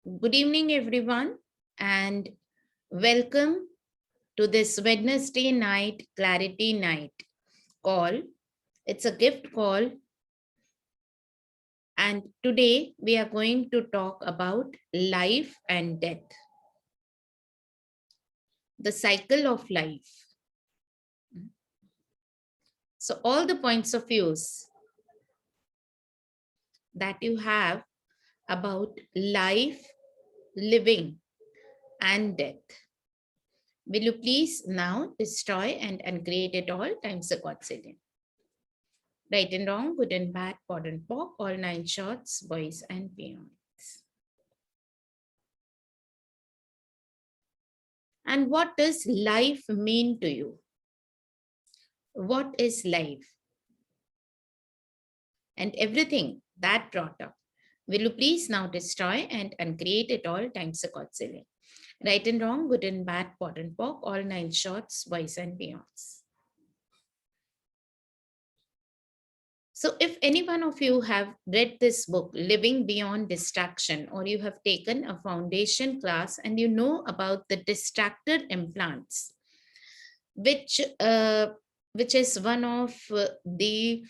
Good evening, everyone, and welcome to this Wednesday night clarity night call. It's a gift call, and today we are going to talk about life and death, the cycle of life. So, all the points of views that you have about life, living, and death. Will you please now destroy and uncreate it all times the God zillion? Right and wrong, good and bad, pod and pock, all nine shorts, boys and beyonds. And what does life mean to you? What is life? And everything that brought up. Will you please now destroy and uncreate it all times the Godzilla? Right and wrong, good and bad, pod and pock, all nine shorts, boys and beyonds. So if any one of you have read this book, Living Beyond Distraction, or you have taken a foundation class and you know about the distractor implants, which is one of the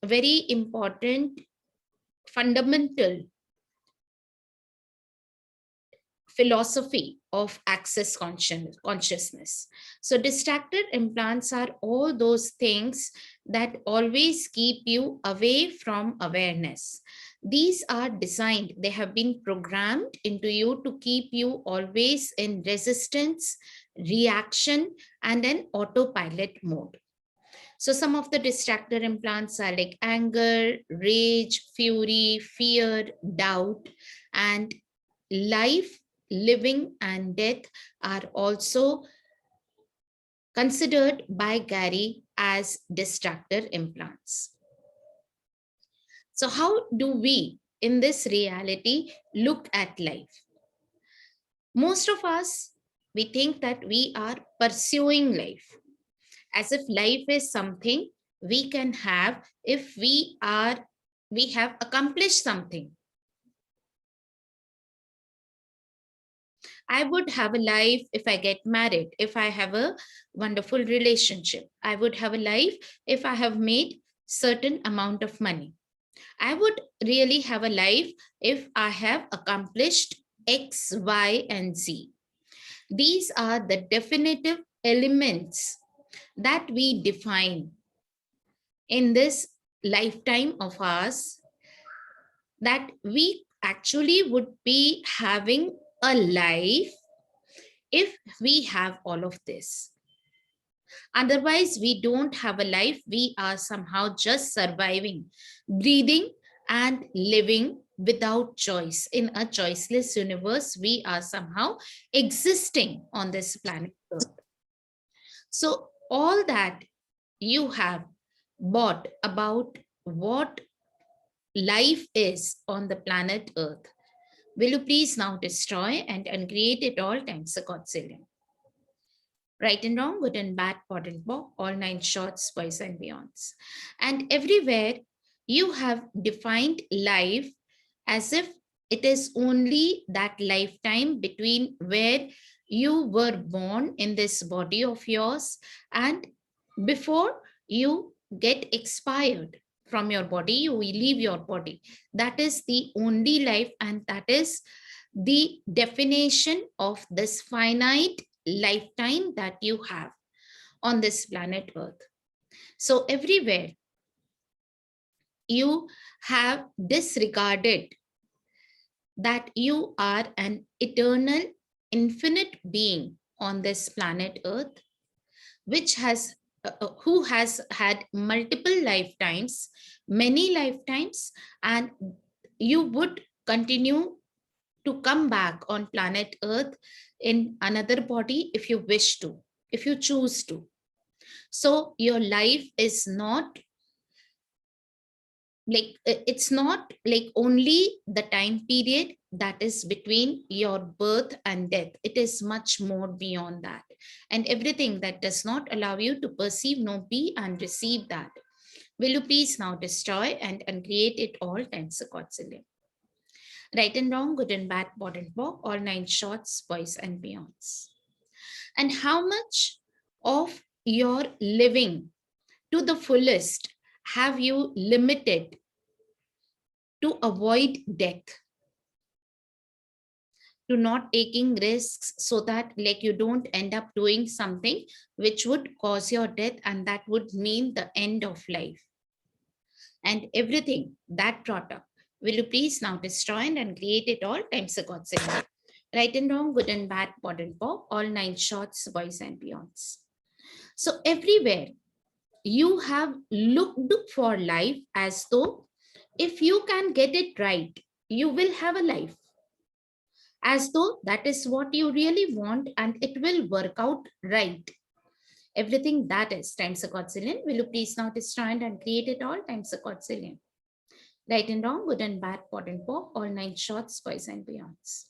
very important fundamental philosophy of access consciousness. So distracted implants are all those things that always keep you away from awareness. These are designed, they have been programmed into you to keep you always in resistance, reaction, and an autopilot mode. So some of the distractor implants are like anger, rage, fury, fear, doubt, and life, living, and death are also considered by Gary as distractor implants. So how do we in this reality look at life? Most of us, we think that we are pursuing life as if life is something we can have if we have accomplished something. I would have a life if I get married, if I have a wonderful relationship. I would have a life if I have made certain amount of money. I would really have a life if I have accomplished X, Y, and Z. These are the definitive elements that we define in this lifetime of ours, that we actually would be having a life if we have all of this. Otherwise, we don't have a life. We are somehow just surviving, breathing, and living without choice. In a choiceless universe, we are somehow existing on this planet Earth. So, all that you have bought about what life is on the planet Earth, will you please now destroy and uncreate it all times the Godzilla? Right and wrong, good and bad, pod and pock, all nine shorts, boys and beyonds. And everywhere you have defined life as if it is only that lifetime between where you were born in this body of yours and before you get expired from your body, you will leave your body. That is the only life, and that is the definition of this finite lifetime that you have on this planet Earth. So everywhere you have disregarded that you are an eternal, infinite being on this planet Earth, which has who has had multiple lifetimes, many lifetimes, and you would continue to come back on planet Earth in another body if you wish to, if you choose to. So your life is not like, it's not like only the time period that is between your birth and death. It is much more beyond that. And everything that does not allow you to perceive, know, be, and receive that, will you please now destroy and uncreate it all times the Godzilla? Right and wrong, good and bad, bod and bo, all nine shorts, boys and beyonds. And how much of your living to the fullest have you limited to avoid death, to not taking risks so that like you don't end up doing something which would cause your death and that would mean the end of life, and everything that brought up will you please now destroy and create it all times a godzilla. Right and wrong, good and bad, pod and pop, all nine shorts, boys and beyonds. So everywhere you have looked for life as though if you can get it right, you will have a life, as though that is what you really want and it will work out right. Everything that is times a quadrillion, will you please now destroy and create it all times a quadrillion. Right and wrong, good and bad, pot and pop, all nine shorts, boys and beyonds.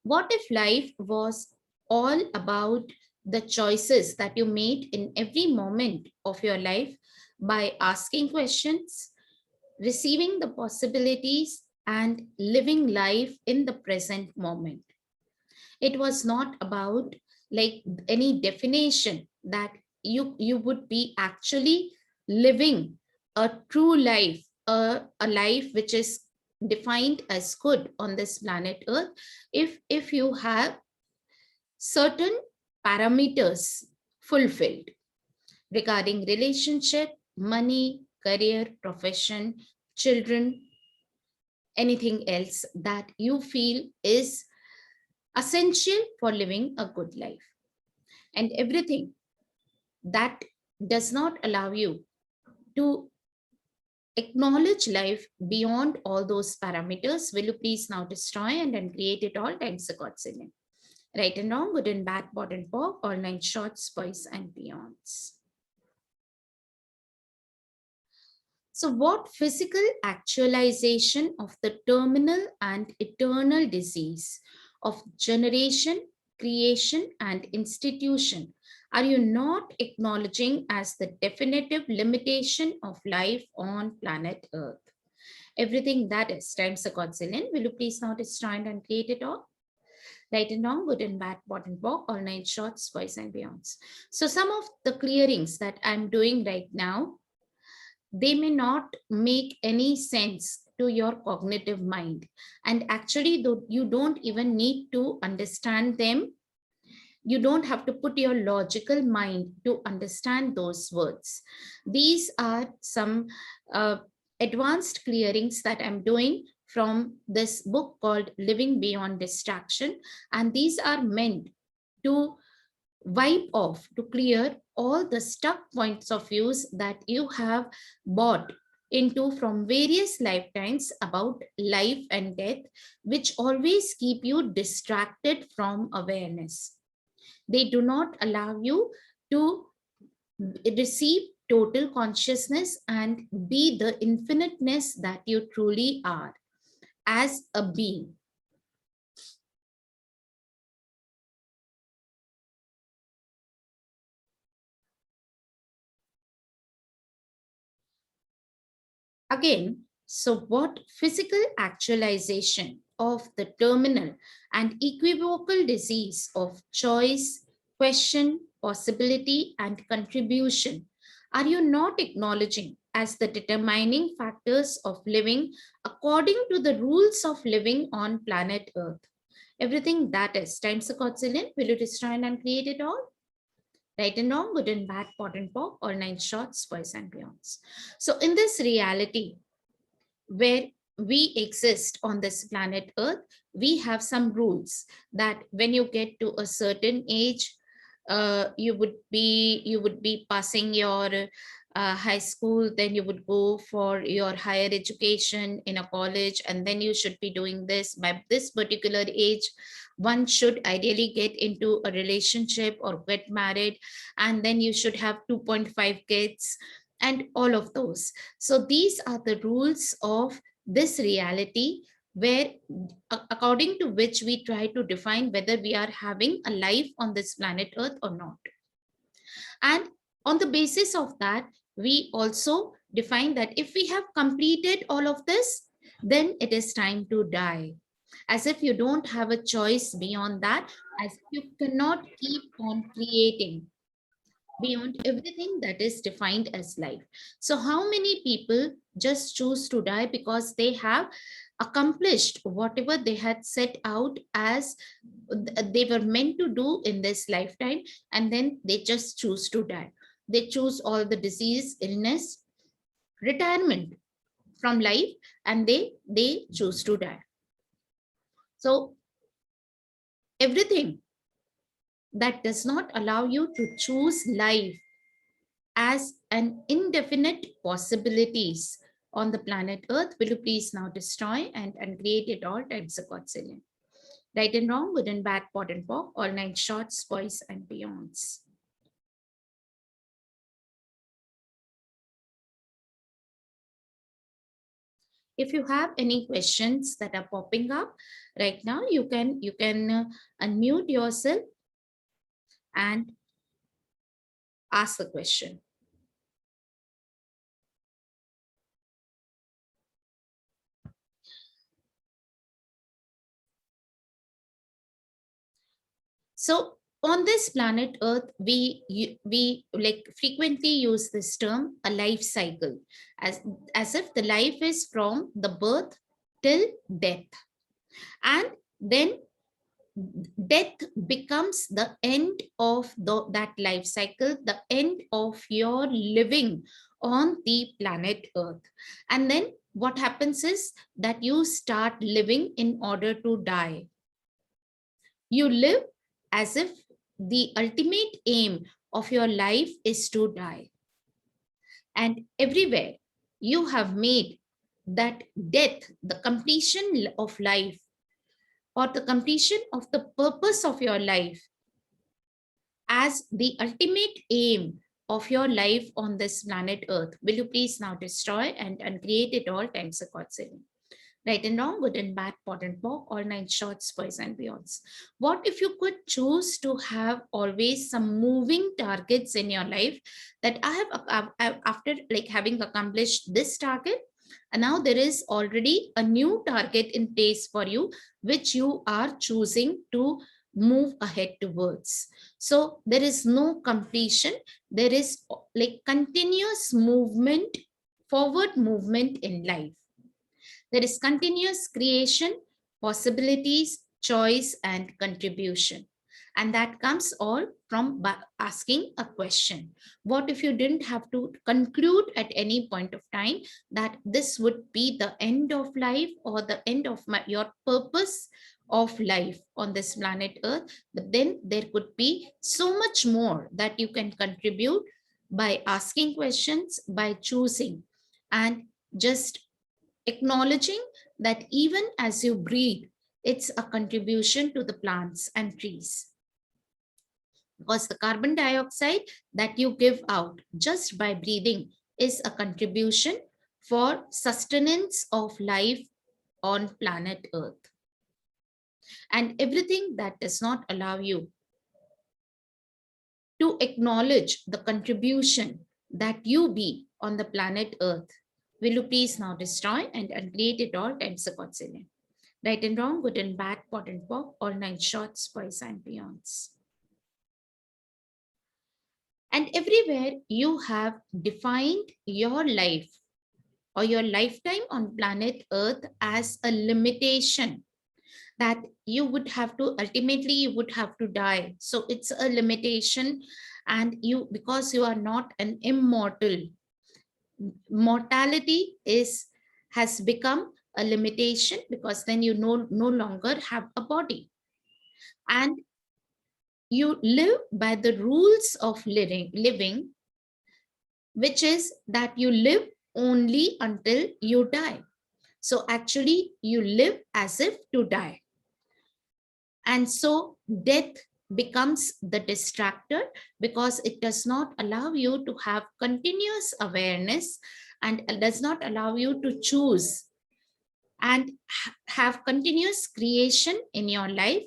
What if life was all about the choices that you made in every moment of your life by asking questions, receiving the possibilities, and living life in the present moment? It was not about like any definition that you would be actually living a true life, a life which is defined as good on this planet earth, if you have certain parameters fulfilled regarding relationship, money, career, profession, children, anything else that you feel is essential for living a good life, and everything that does not allow you to acknowledge life beyond all those parameters, will you please now destroy and then create it all times the godzillion. Right and wrong, good and bad, bot and pop, all nine shorts, boys and beyonds. So what physical actualization of the terminal and eternal disease of generation, creation, and institution are you not acknowledging as the definitive limitation of life on planet Earth? Everything that is times a godzillion, will you please now destroy and create it all? Right and wrong, good and bad, bot and bog, all nine shorts, boys and beyonds. So some of the clearings that I'm doing right now, they may not make any sense to your cognitive mind, and actually though you don't even need to understand them, you don't have to put your logical mind to understand those words. These are some uh, advanced clearings that I'm doing from this book called Living Beyond Distraction, and these are meant to wipe off, to clear all the stuck points of views that you have bought into from various lifetimes about life and death, which always keep you distracted from awareness. They do not allow you to receive total consciousness and be the infiniteness that you truly are as a being. Again, so what physical actualization of the terminal and equivocal disease of choice, question, possibility, and contribution are you not acknowledging as the determining factors of living according to the rules of living on planet Earth? Everything that is times a quadrillion, will you destroy and create it all? Right and wrong, good and bad, pot and pop, all nine shorts, boys and beyonds. So in this reality, where we exist on this planet Earth, we have some rules that when you get to a certain age, you would be passing your high school, then you would go for your higher education in a college, and then you should be doing this by this particular age. One should ideally get into a relationship or get married, and then you should have 2.5 kids and all of those. So these are the rules of this reality, where according to which we try to define whether we are having a life on this planet Earth or not. And on the basis of that, we also define that if we have completed all of this, Then it is time to die. As if you don't have a choice beyond that, as if you cannot keep on creating beyond everything that is defined as life. So, how many people just choose to die because they have accomplished whatever they had set out as they were meant to do in this lifetime, and then they just choose to die? They choose all the disease, illness, retirement from life, and they choose to die. So, everything that does not allow you to choose life as an indefinite possibilities on the planet Earth, will you please now destroy and create it all times a quadrillion? Right and wrong, good and bad, pot and pock, all nine shorts, boys and beyonds. If you have any questions that are popping up right now, you can unmute yourself and ask a question. So on this planet Earth, we like frequently use this term a life cycle, as if the life is from the birth till death, and then death becomes the end of that life cycle, the end of your living on the planet Earth. And then what happens is that you start living in order to die. You live as if the ultimate aim of your life is to die. And everywhere you have made that death the completion of life, or the completion of the purpose of your life, as the ultimate aim of your life on this planet Earth. Will you please now destroy and create it all times a God seven? Right and wrong, good and bad, pot and pock, all nine shorts, boys and beyonds. What if you could choose to have always some moving targets in your life, that after like having accomplished this target, and now there is already a new target in place for you, which you are choosing to move ahead towards. So there is no completion, there is like continuous movement, forward movement in life. There is continuous creation, possibilities, choice, and contribution. And that comes all from asking a question. What if you didn't have to conclude at any point of time that this would be the end of life, or the end of your purpose of life on this planet Earth? But then there could be so much more that you can contribute by asking questions, by choosing, and just acknowledging that even as you breathe, it's a contribution to the plants and trees. Because the carbon dioxide that you give out just by breathing is a contribution for sustenance of life on planet Earth. And everything that does not allow you to acknowledge the contribution that you be on the planet Earth, will you please now destroy and create it all times a quadrillion? Right and wrong, good and bad, pot and pock, all nine shorts, boys and beyonds. And everywhere you have defined your life or your lifetime on planet Earth as a limitation, that you would have to ultimately you would have to die. So it's a limitation, and you, because you are not an immortal, mortality has become a limitation, because then you no longer have a body, and you live by the rules of living, which is that you live only until you die. So actually you live as if to die. And so death becomes the distractor, because it does not allow you to have continuous awareness, and does not allow you to choose and have continuous creation in your life,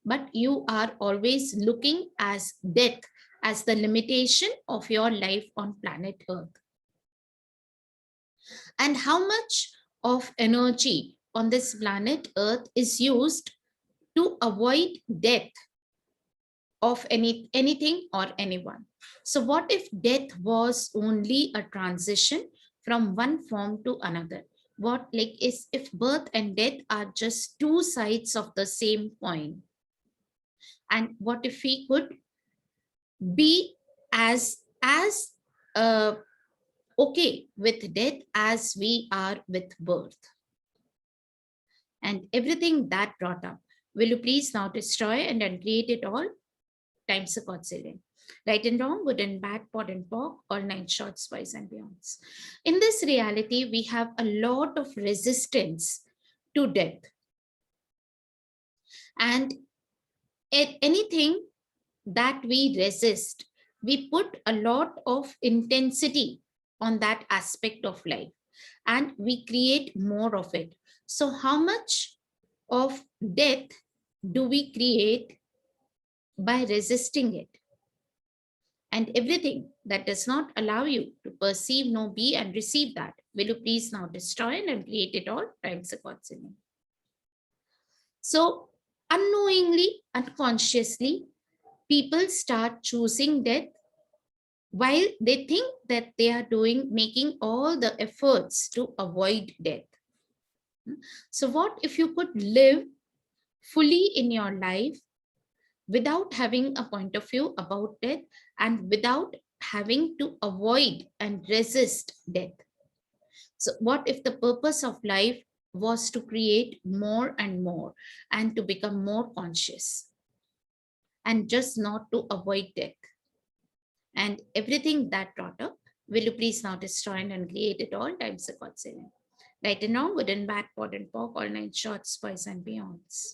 but you are always looking as death as the limitation of your life on planet Earth. And how much of energy on this planet Earth is used to avoid death of anything or anyone. So what if death was only a transition from one form to another? What like is if birth and death are just two sides of the same coin? And what if we could be as uh, okay with death as we are with birth? And everything that brought up, will you please now destroy and uncreate it all times a quadrillion? Right and wrong, good and bad, pot and pock, all nine shorts, boys and beyonds. In this reality, we have a lot of resistance to death. And anything that we resist, we put a lot of intensity on that aspect of life and we create more of it. So, how much of death do we create by resisting it? And everything that does not allow you to perceive, know, be, and receive that, will you please now destroy and create it all times a quadrillion? So, unknowingly, unconsciously, people start choosing death while they think that they are making all the efforts to avoid death. So, what if you could live fully in your life without having a point of view about death and without having to avoid and resist death? So, what if the purpose of life was to create more and more and to become more conscious and just not to avoid death? And everything that brought up, will you please now destroy and create it all times a quadrillion? Right and wrong, good and bad, pot and pork, all nine shorts, boys and beyonds.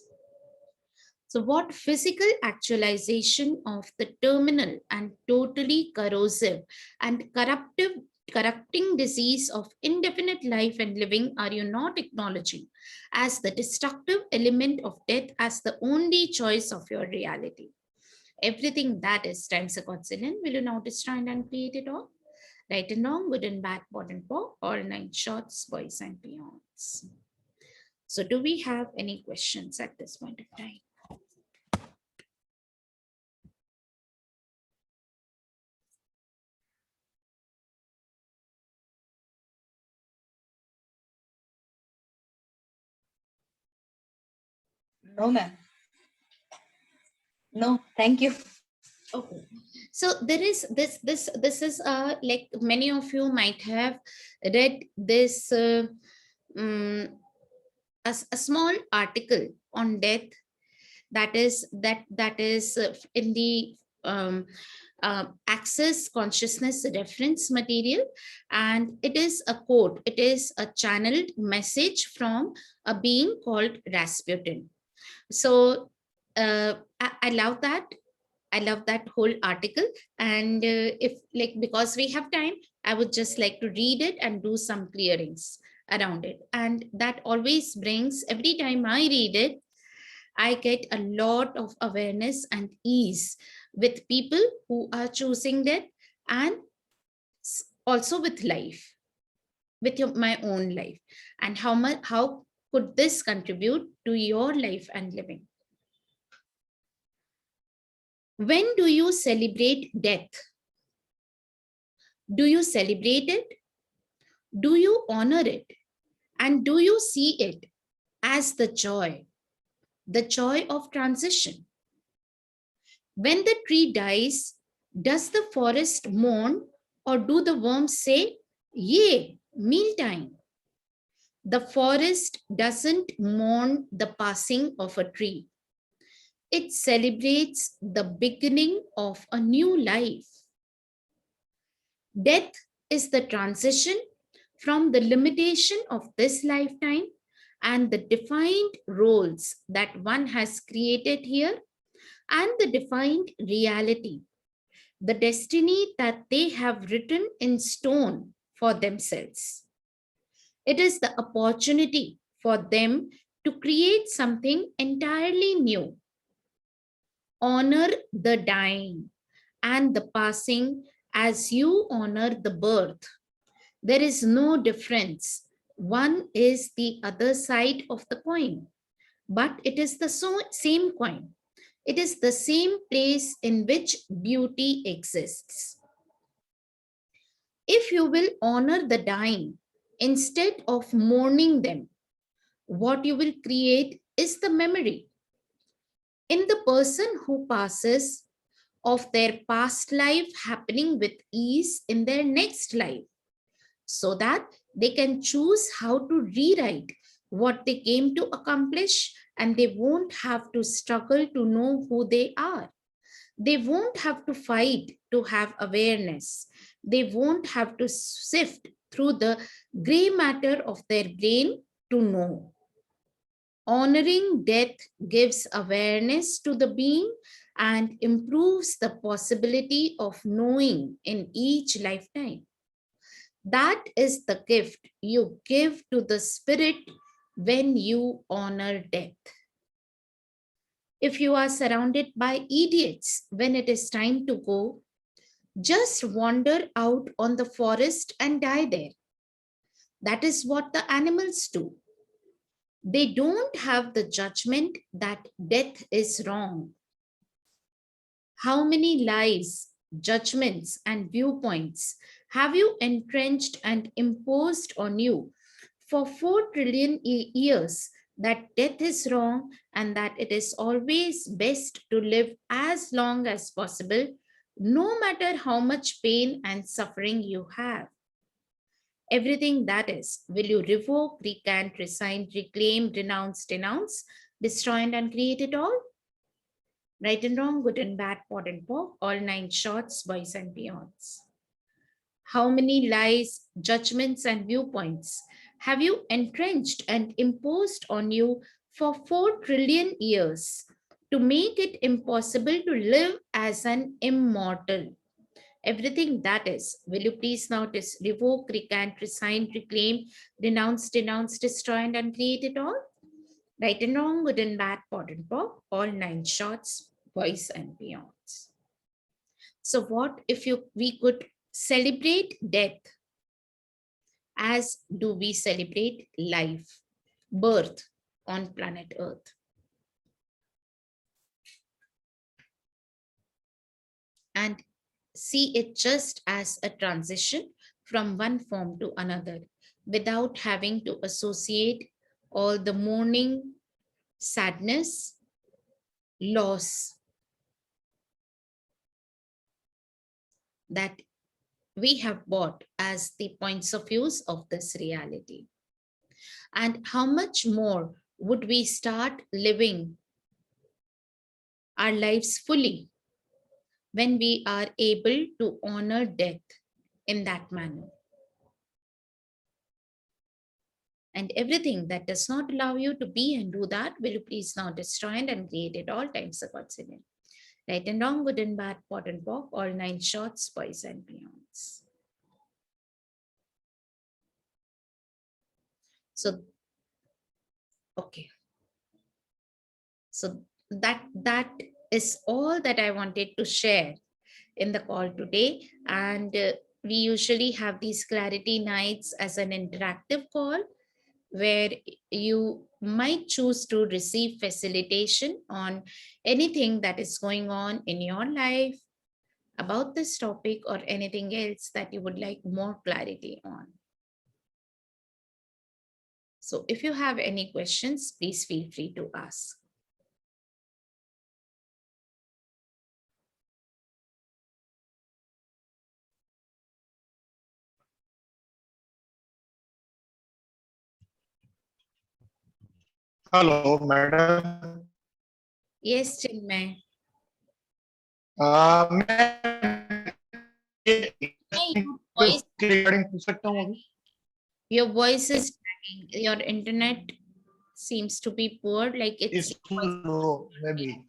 So, what physical actualization of the terminal and totally corrosive and corrupting disease of indefinite life and living are you not acknowledging as the destructive element of death as the only choice of your reality? Everything that is times a quadrillion, will you now destroy and create it all? Right and wrong, good and bad, pot and pork, all nine shorts, boys and beyonds. So, do we have any questions at this point of time? No, ma'am. No, thank you. Okay. So there is this is like many of you might have read this um, a small article on death that is in the access consciousness reference material, and it is a quote, it is a channeled message from a being called Rasputin. So I love that. I love that whole article. And if like, because we have time, I would just like to read it and do some clearings around it. And that always brings, every time I read it, I get a lot of awareness and ease with people who are choosing that, and also with life, with my own life, and how could this contribute to your life and living? When do you celebrate death? Do you celebrate it? Do you honor it? And do you see it as the joy of transition? When the tree dies, does the forest mourn, or do the worms say, "Yay, mealtime"? The forest doesn't mourn the passing of a tree, it celebrates the beginning of a new life. Death is the transition from the limitation of this lifetime and the defined roles that one has created here, and the defined reality, the destiny that they have written in stone for themselves. It is the opportunity for them to create something entirely new. Honor the dying and the passing as you honor the birth. There is no difference One is the other side of the coin, but it is the same coin. It is the same place in which beauty exists. If you will honor the dying instead of mourning them, what you will create is the memory in the person who passes of their past life happening with ease in their next life, so that they can choose how to rewrite what they came to accomplish, and they won't have to struggle to know who they are. They won't have to fight to have awareness. They won't have to sift through the gray matter of their brain to know. Honoring death gives awareness to the being and improves the possibility of knowing in each lifetime. That is the gift you give to the spirit when you honor death. If you are surrounded by idiots when it is time to go, just wander out on the forest and die there. That is what the animals do. They don't have the judgment that death is wrong. How many lies, judgments, and viewpoints have you entrenched and imposed on you for 4 trillion years that death is wrong and that it is always best to live as long as possible, no matter how much pain and suffering you have? Everything that is, will you revoke, recant, resign, reclaim, renounce, denounce, destroy, and uncreate it all? Right and wrong, good and bad, pot and pork, all 9 shorts, boys and beyonds. How many lies, judgments, and viewpoints have you entrenched and imposed on you for 4 trillion years to make it impossible to live as an immortal? Everything that is, will you please now revoke, recant, resign, reclaim, renounce, denounce, destroy, and uncreate it all? Right and wrong, good and bad, pot and pork, all 9 shorts, boys and beyonds. So, what if we could celebrate death as do we celebrate life, birth on planet Earth? And see it just as a transition from one form to another without having to associate all the mourning, sadness, loss that we have bought as the points of views of this reality. And how much more would we start living our lives fully when we are able to honor death in that manner? And everything that does not allow you to be and do that, will you please now destroy it and create it all times the God's in it. Right and wrong, good and bad, pot and pork, all 9 shorts, boys and beyonds. So, okay. So that is all that I wanted to share in the call today. And we usually have these clarity nights as an interactive call where you might choose to receive facilitation on anything that is going on in your life about this topic or anything else that you would like more clarity on. So if you have any questions, please feel free to ask. Hello, madam. Yes, Chinmay. Hey, regarding पूछ सकता हूँ अभी? your voice is dragging. Your internet seems to be poor, like it's too low, maybe.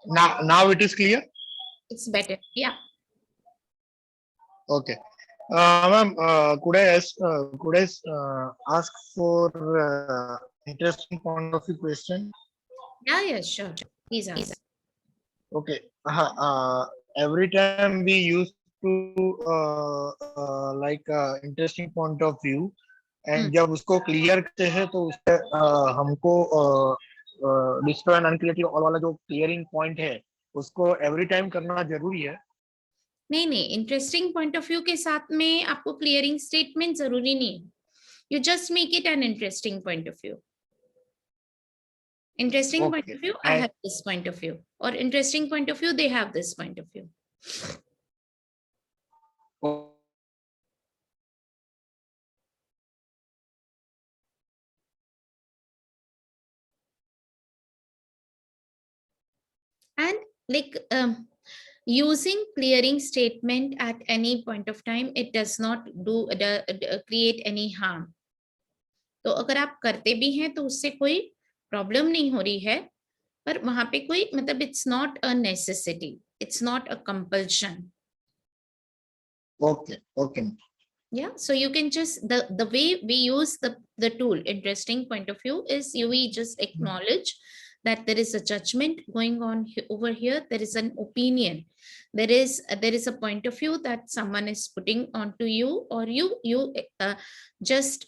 Now it is clear. it's better. Yeah. Okay. Ma'am, could I ask for interesting point of view question? Yeah, sure. Please ask. Okay. Every time we use like interesting point of view, Hmm. and जब उसको clear करते हैं तो उससे हमको destroy and uncreative और वाला जो क्लियरिंग पॉइंट है उसको एवरी टाइम करना जरूरी है. नहीं नहीं, इंटरेस्टिंग पॉइंट ऑफ व्यू के साथ में आपको क्लियरिंग स्टेटमेंट जरूरी नहीं है. You just make it an interesting point of view. Interesting point okay of view, I have this point of view. Or interesting point of view, they have this point of view. And like using clearing statement at any point of time, it does not create any harm. तो अगर आप करते भी हैं तो उससे कोई problem नहीं हो रही है, पर वहां पे कोई मतलब it's not a necessity, it's not a compulsion. Okay okay. Yeah, so you can just the way we use the tool interesting point of view is we just acknowledge that there is a judgment going on over here, there is an opinion, there is a point of view that someone is putting onto you, or you just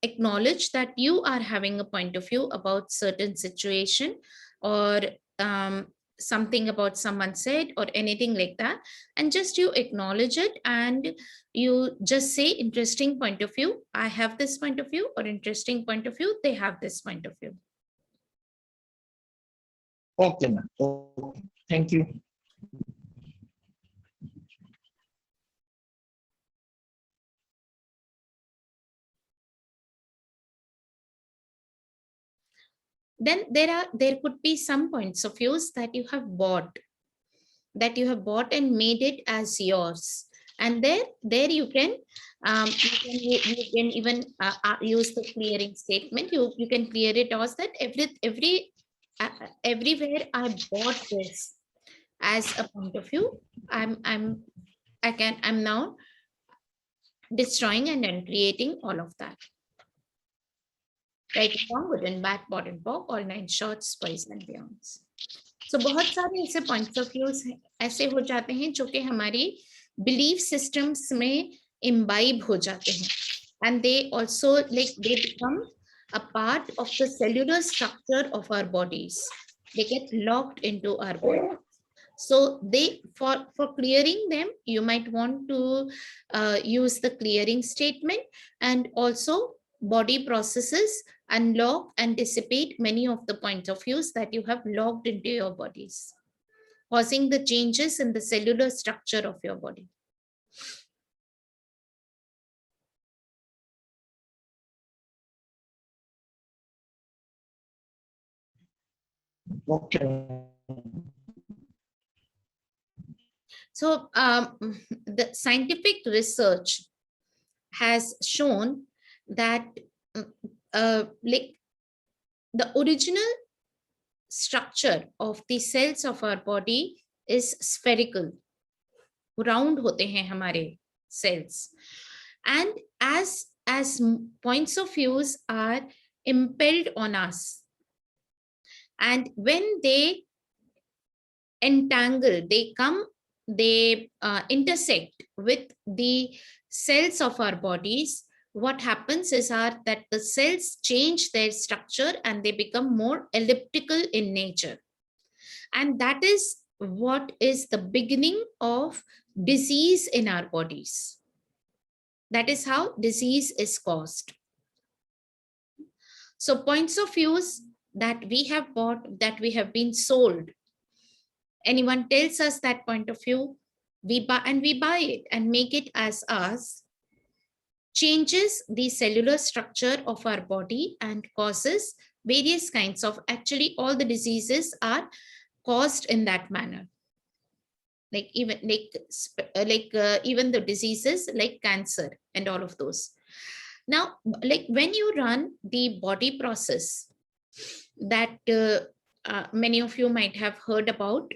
acknowledge that you are having a point of view about certain situation, or something about someone said or anything like that, and just you acknowledge it and you just say interesting point of view, I have this point of view, or interesting point of view, they have this point of view. Okay ma'am. Okay, thank you. Then there could be some points of views that you have bought, and made it as yours, and there you can you can even use the clearing statement. You can clear it as that everywhere I bought this as a point of view, I'm now destroying and then creating all of that. Right and wrong, good and bad, bought and pork, all nine shorts, boys and beyonds. So बहुत सारे ऐसे points of views ऐसे हो जाते हैं जो कि हमारी बिलीफ सिस्टम्स में इम्बाइब हो जाते हैं, and they also like they become a part of the cellular structure of our bodies. They get locked into our body. So they for clearing them, you might want to use the clearing statement, and also body processes unlock and dissipate many of the points of views that you have logged into your bodies, causing the changes in the cellular structure of your body. Okay. So the scientific research has shown that like the original structure of the cells of our body is spherical. Round होते हैं हमारे cells, and as points of views are impelled on us, and when they entangle, they intersect with the cells of our bodies, what happens is that the cells change their structure and they become more elliptical in nature, and that is what is the beginning of disease in our bodies. That is how disease is caused. So points of views that we have bought, that we have been sold, anyone tells us that point of view, we buy it and make it as ours, changes the cellular structure of our body and causes various kinds of, actually all the diseases are caused in that manner. Like even even the diseases like cancer and all of those. Now, like when you run the body process that many of you might have heard about,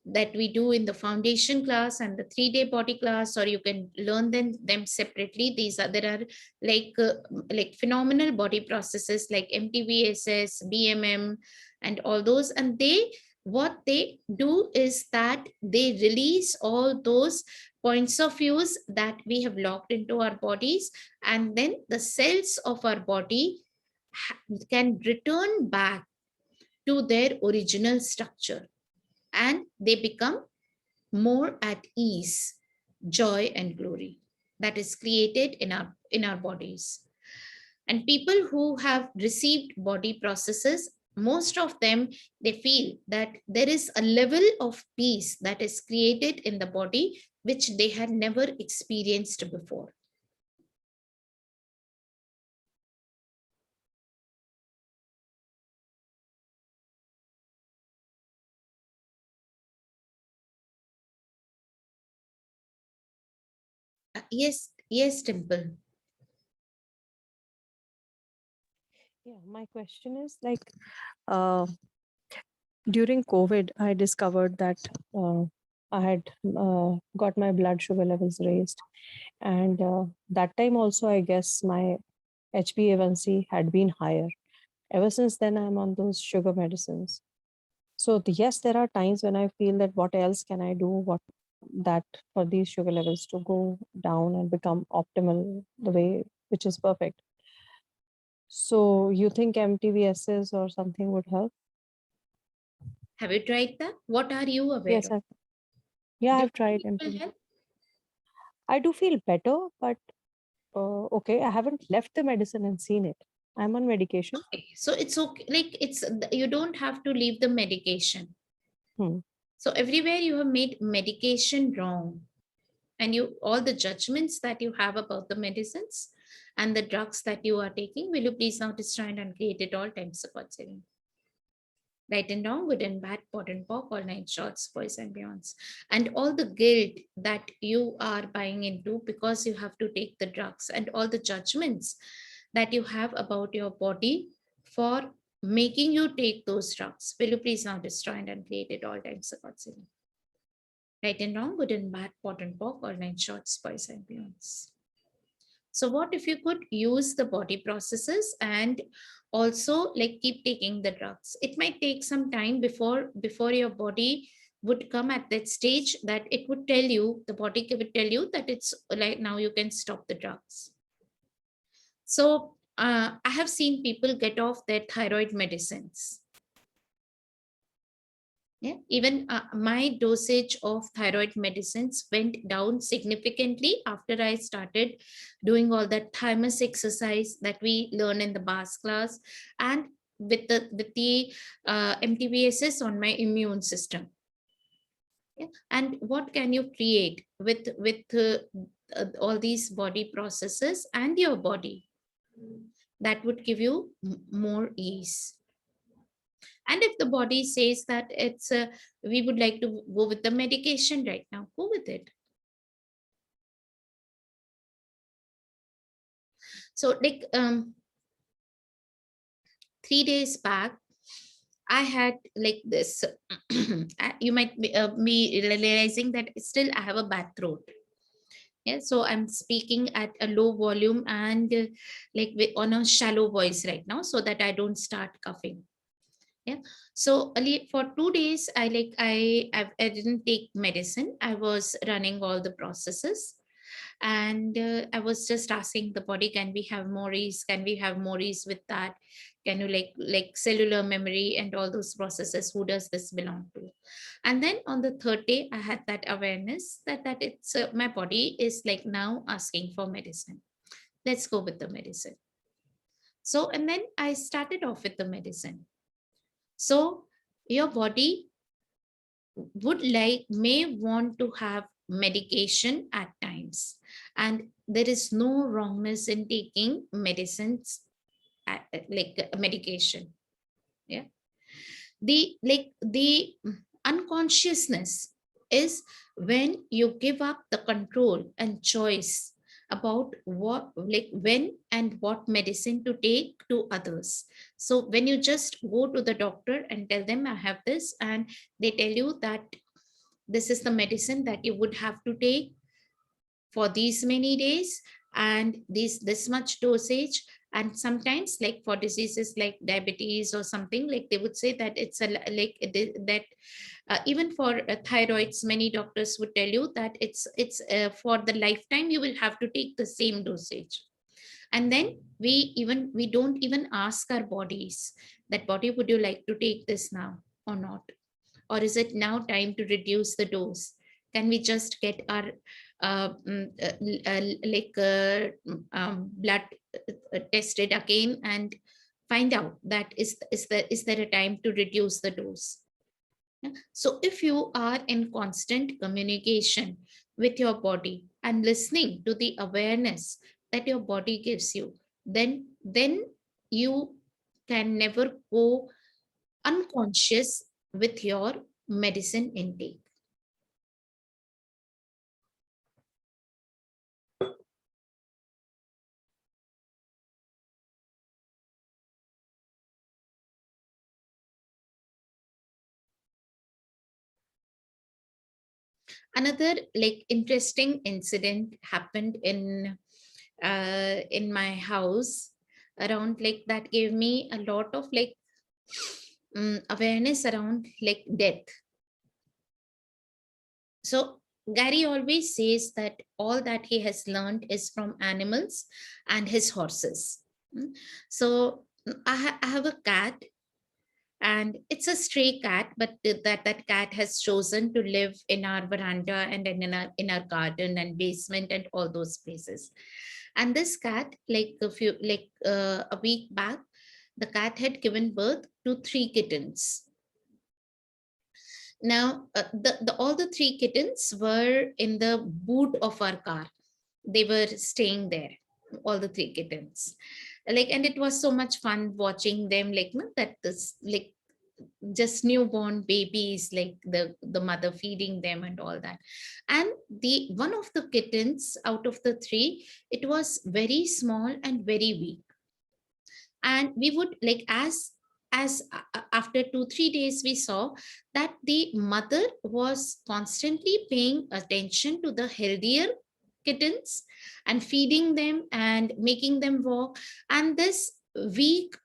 that we do in the foundation class and the 3-day body class, or you can learn them separately. These are, there are like phenomenal body processes like MTVSS, BMM, and all those, and they what they do is that they release all those points of views that we have locked into our bodies, and then the cells of our body can return back to their original structure, and they become more at ease, joy and glory that is created in our bodies. And people who have received body processes, most of them, they feel that there is a level of peace that is created in the body which they had never experienced before. Yes, yes, Dimple. Yeah, my question is like, uh, during COVID, I discovered that uh, I had got my blood sugar levels raised. And that time also, I guess my HbA1c had been higher. Ever since then, I'm on those sugar medicines. So, yes, there are times when I feel that what else can I do? What that for these sugar levels to go down and become optimal the way which is perfect. So, you think MTVSs or something would help? Have you tried that? What are you aware Yes, of? yeah, Do I've tried it will MTV. help? I do feel better, but okay, I haven't left the medicine and seen it. I'm on medication. Okay, so it's okay, like it's, you don't have to leave the medication. Hmm. So everywhere you have made medication wrong, and you, all the judgments that you have about the medicines and the drugs that you are taking, will you please now destroy and uncreate it all times support saving? Right and wrong, good and bad, pot and pork, all nine shorts, boys and beyonds. And all the guilt that you are buying into because you have to take the drugs, and all the judgments that you have about your body for making you take those drugs, will you please now destroy and uncreate it all times support saving? Right and wrong, good and bad, pot and pork, all nine shorts, boys and beyonds. So what if you could use the body processes and also like keep taking the drugs? It might take some time before your body would come at that stage that it would tell you, the body would tell you that it's like now you can stop the drugs. So I have seen people get off their thyroid medicines. Yeah, even my dosage of thyroid medicines went down significantly after I started doing all that thymus exercise that we learn in the bars class, and with the MTBSs on my immune system. Yeah. And what can you create with all these body processes and your body that would give you more ease? And if the body says that it's we would like to go with the medication right now, go with it. So like 3 days back, I had like this you might be realizing that still I have a bad throat. Yeah, so I'm speaking at a low volume and on a shallow voice right now so that I don't start coughing. Yeah, so for 2 days I didn't take medicine. I was running all the processes, and I was just asking the body, can we have more ease, can we have more ease with that, can you like cellular memory and all those processes, who does this belong to? And then on the third day I had that awareness that it's my body is like now asking for medicine, let's go with the medicine. So and then I started off with the medicine. So your body may want to have medication at times, and there is no wrongness in taking medicines medication. Yeah, the unconsciousness is when you give up the control and choice about what, like when and what medicine to take to others. So when you just go to the doctor and tell them I have this, and they tell you that this is the medicine that you would have to take for these many days, and this much dosage. And sometimes, like for diseases like diabetes or something, like they would say that it's a like that even for thyroids, many doctors would tell you that it's for the lifetime you will have to take the same dosage. And then we don't even ask our bodies that, body, would you like to take this now or not, or is it now time to reduce the dose? Can we just get our blood tested again and find out that is there a time to reduce the dose? Yeah. So if you are in constant communication with your body and listening to the awareness that your body gives you, then you can never go unconscious with your medicine intake. Another like interesting incident happened in my house around, like that gave me a lot of like awareness around like death. So Gary always says that all that he has learned is from animals and his horses. So I have a cat, and it's a stray cat, but that cat has chosen to live in our veranda and in our garden and basement and all those places. And this cat, like a week back, the cat had given birth to 3 kittens. Now, all the 3 kittens were in the boot of our car. They were staying there, all the 3 kittens. Like, and it was so much fun watching them, like, no, that this, like, just newborn babies, like the mother feeding them and all that. And the one of the kittens out of the three, it was very small and very weak. And we would like after 2 3 days we saw that the mother was constantly paying attention to the healthier kittens and feeding them and making them walk, and this weak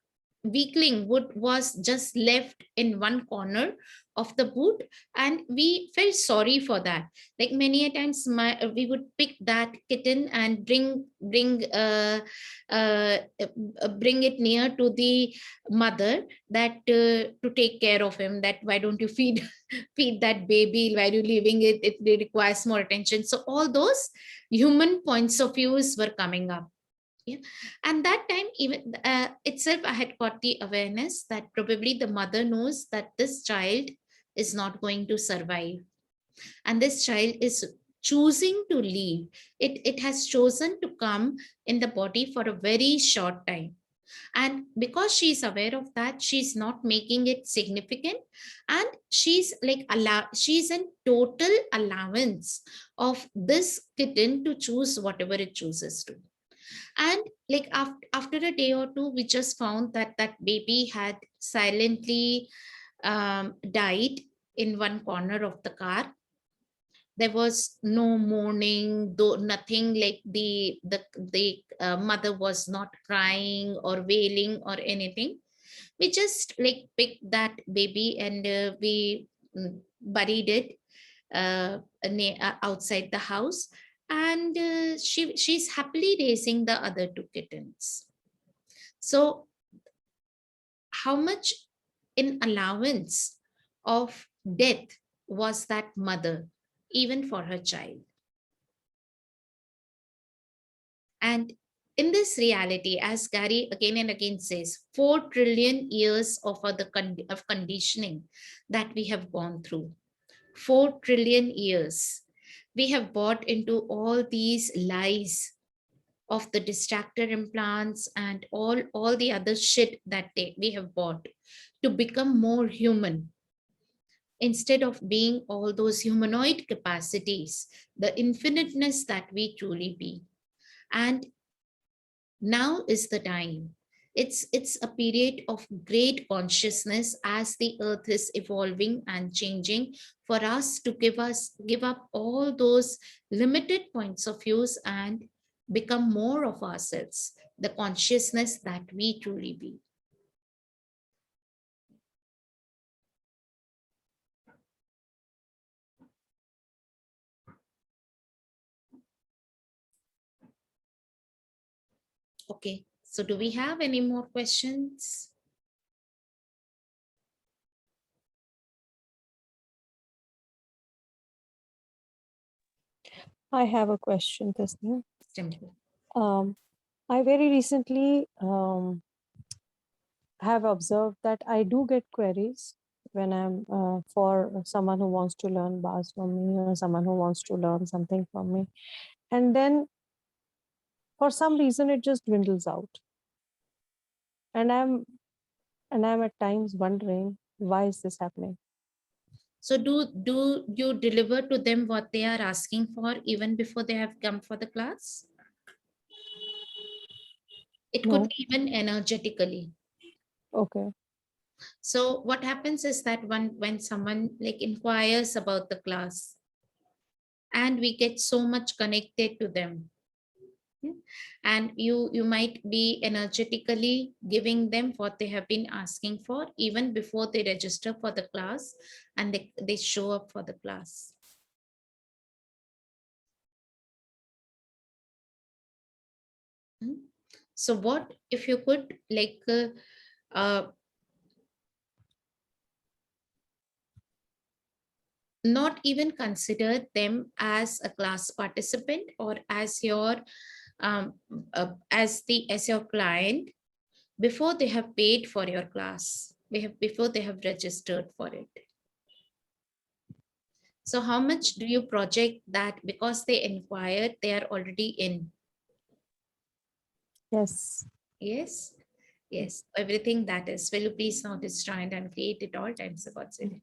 weakling would was just left in one corner of the boot. And we felt sorry for that. Like many a times we would pick that kitten and bring it near to the mother, that to take care of him, that why don't you feed feed that baby, why are you leaving it, it requires more attention. So all those human points of views were coming up. Yeah. And that time even itself I had got the awareness that probably the mother knows that this child is not going to survive, and this child is choosing to leave. It has chosen to come in the body for a very short time, and because she's aware of that, she's not making it significant, and she's like she's in total allowance of this kitten to choose whatever it chooses to. And like after a day or two, we just found that that baby had silently died in one corner of the car. There was no mourning, though nothing, like the mother was not crying or wailing or anything. We just like picked that baby and we buried it outside the house, and she's happily raising the other 2 kittens. So how much in allowance of death was that mother, even for her child? And in this reality, as Gary again and again says, 4 trillion years of of conditioning that we have gone through, 4 trillion years, we have bought into all these lies of the distractor implants and all the other shit that we have bought to become more human, instead of being all those humanoid capacities, the infiniteness that we truly be. And now is the time. It's a period of great consciousness as the earth is evolving and changing, for us to give up all those limited points of views and become more of ourselves, the consciousness that we truly be. Okay, so do we have any more questions? I have a question, Tasneem. Simple. I very recently have observed that I do get queries when I'm for someone who wants to learn bars from me or someone who wants to learn something from me. And then for some reason it just dwindles out. And I'm at times wondering, why is this happening? So do you deliver to them what they are asking for even before they have come for the class? It could No. be even energetically. Okay. So what happens is that when someone like inquires about the class and we get so much connected to them, yeah, and you might be energetically giving them what they have been asking for even before they register for the class and they show up for the class. So what if you could like not even consider them as a class participant or as your as your client before they have paid for your class, before they have registered for it. So how much do you project that because they inquired they are already in? Yes. Yes. Yes, everything that is. Will you please now destroy and uncreate it all times about it?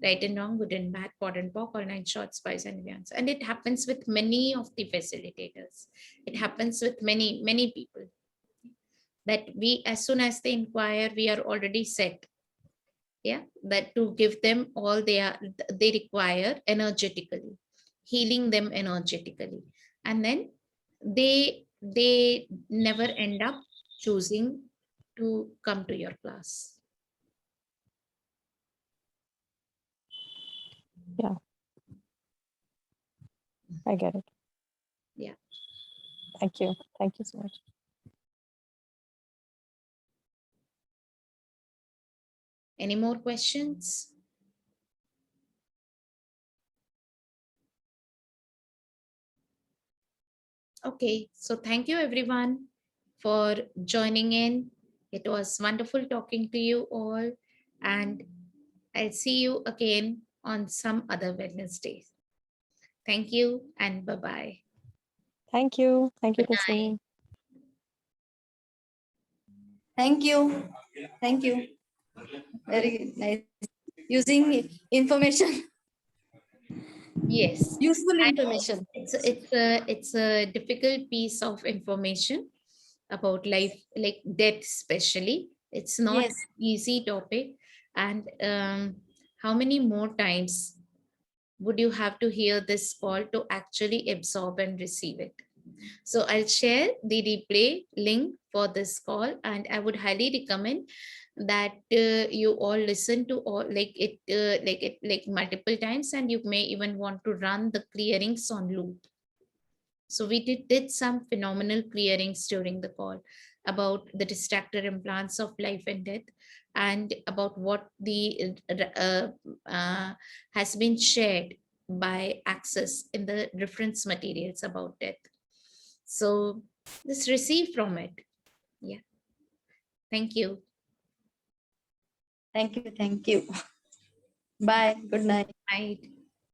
Right and wrong, good and bad, pot and pock, all nine short spice and beyond. And it happens with many of the facilitators. It happens with many people that we, as soon as they inquire, we are already set. Yeah, that to give them all they require energetically, healing them energetically, and then they never end up choosing to come to your class. Yeah. I get it. Yeah. Thank you. Thank you so much. Any more questions? Okay, so thank you everyone for joining in. It was wonderful talking to you all, and I'll see you again on some other Wednesday. Thank you and bye bye. Thank you. Thank you, Good night. Tasneem. Thank you. Thank you. Very nice. Using information, Yes, useful I know information. it's a difficult piece of information about life, like death, especially. It's not Yes. an easy topic, and how many more times would you have to hear this call to actually absorb and receive it? So I'll share the replay link for this call, and I would highly recommend that you all listen to all like multiple times, and you may even want to run the clearings on loop. So we did some phenomenal clearings during the call about the distractor implants of life and death, and about what the has been shared by Access in the reference materials about death. So just receive from it. Yeah. Thank you. Thank you. Thank you. Bye. Good night. Bye.